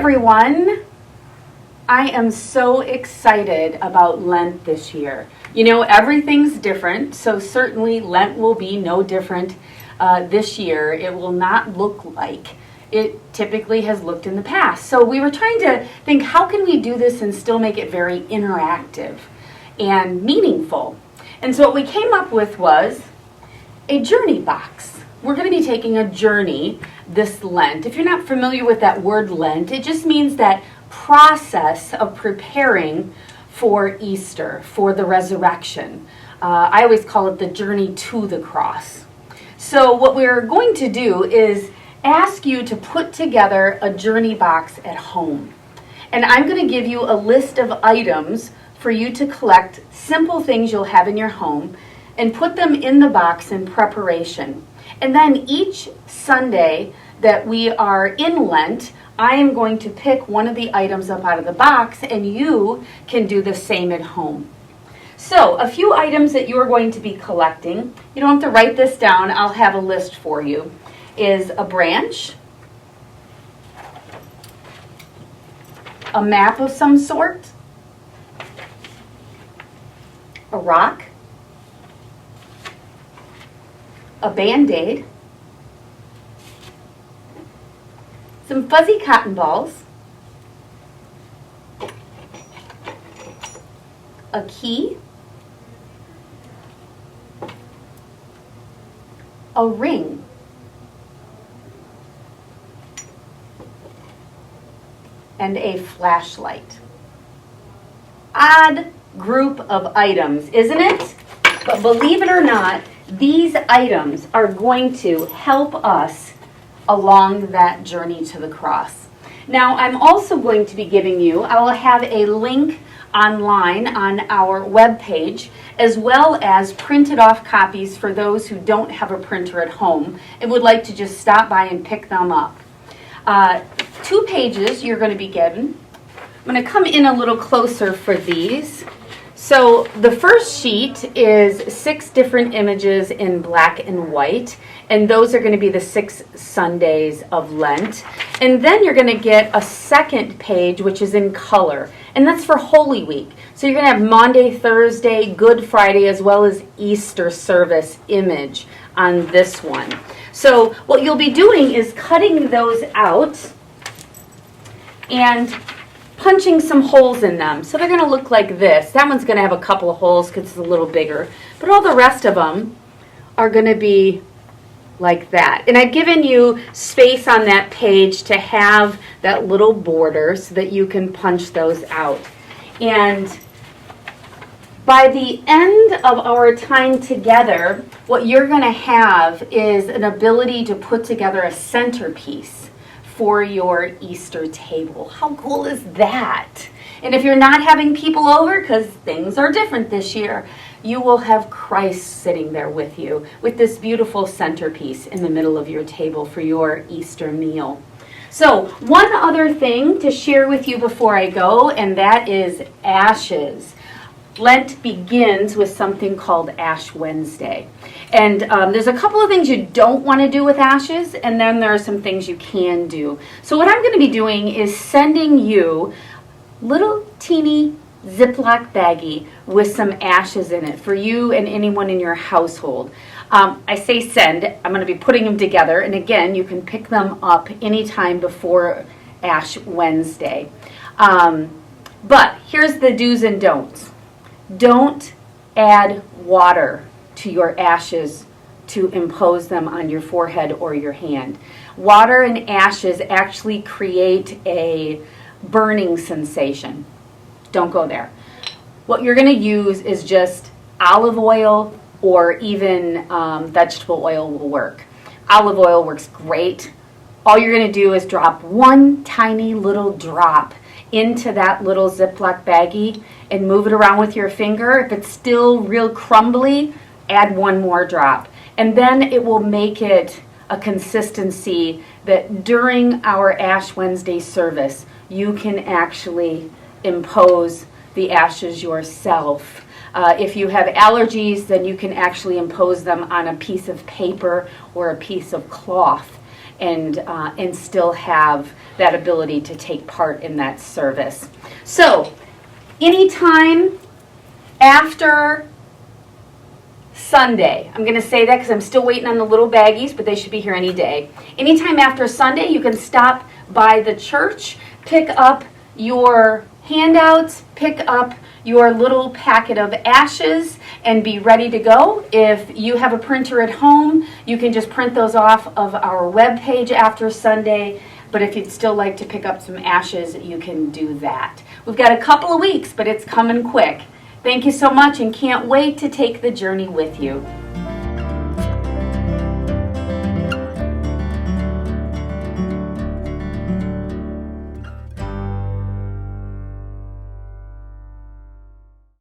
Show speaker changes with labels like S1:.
S1: everyone. I am so excited about Lent this year. You know, everything's different, so certainly Lent will be no different this year. It will not look like it typically has looked in the past. So we were trying to think, how can we do this and still make it very interactive and meaningful? And so what we came up with was a journey box. We're going to be taking a journey this Lent. If you're not familiar with that word Lent, it just means that process of preparing for Easter, for the resurrection. I always call it the journey to the cross. So what we're going to do is ask you to put together a journey box at home. And I'm going to give you a list of items for you to collect, simple things you'll have in your home, and put them in the box in preparation. And then each Sunday that we are in Lent, I am going to pick one of the items up out of the box, and you can do the same at home. So, a few items that you are going to be collecting, you don't have to write this down, I'll have a list for you, is a branch, a map of some sort, a rock, a Band-Aid, some fuzzy cotton balls, a key, a ring, and a flashlight. Odd group of items, isn't it? But believe it or not, these items are going to help us along that journey to the cross. Now, I'm also going to be giving you, I will have a link online on our webpage, as well as printed off copies for those who don't have a printer at home and would like to just stop by and pick them up. 2 pages you're going to be given. I'm going to come in a little closer for these. So the first sheet is 6 different images in black and white, and those are going to be the 6 Sundays of Lent. And then you're going to get a second page, which is in color, and that's for Holy Week. So you're going to have Maundy, Thursday, Good Friday, as well as Easter service image on this one. So what you'll be doing is cutting those out and punching some holes in them. So they're going to look like this. That one's going to have a couple of holes because it's a little bigger. But all the rest of them are going to be like that. And I've given you space on that page to have that little border so that you can punch those out. And by the end of our time together, what you're going to have is an ability to put together a centerpiece for your Easter table. How cool is that? And if you're not having people over, because things are different this year, you will have Christ sitting there with you with this beautiful centerpiece in the middle of your table for your Easter meal. So, one other thing to share with you before I go, and that is ashes. Lent begins with something called Ash Wednesday. And there's a couple of things you don't want to do with ashes, and then there are some things you can do. So what I'm going to be doing is sending you little teeny Ziploc baggie with some ashes in it for you and anyone in your household. I say send. I'm going to be putting them together, and again, you can pick them up anytime before Ash Wednesday. But here's the do's and don'ts. Don't add water to your ashes to impose them on your forehead or your hand. Water and ashes actually create a burning sensation. Don't go there. What you're going to use is just olive oil, or even vegetable oil will work. Olive oil works great. All you're going to do is drop one tiny little drop into that little Ziploc baggie and move it around with your finger. If it's still real crumbly, add one more drop. And then it will make it a consistency that during our Ash Wednesday service, you can actually impose the ashes yourself. If you have allergies, then you can actually impose them on a piece of paper or a piece of cloth. and still have that ability to take part in that service. So, anytime after Sunday, I'm going to say that because I'm still waiting on the little baggies, but they should be here any day. Anytime after Sunday, you can stop by the church, pick up your handouts, pick up your little packet of ashes, and be ready to go. If you have a printer at home, you can just print those off of our webpage after Sunday. But if you'd still like to pick up some ashes, you can do that. We've got a couple of weeks, but it's coming quick. Thank you so much and can't wait to take the journey with you.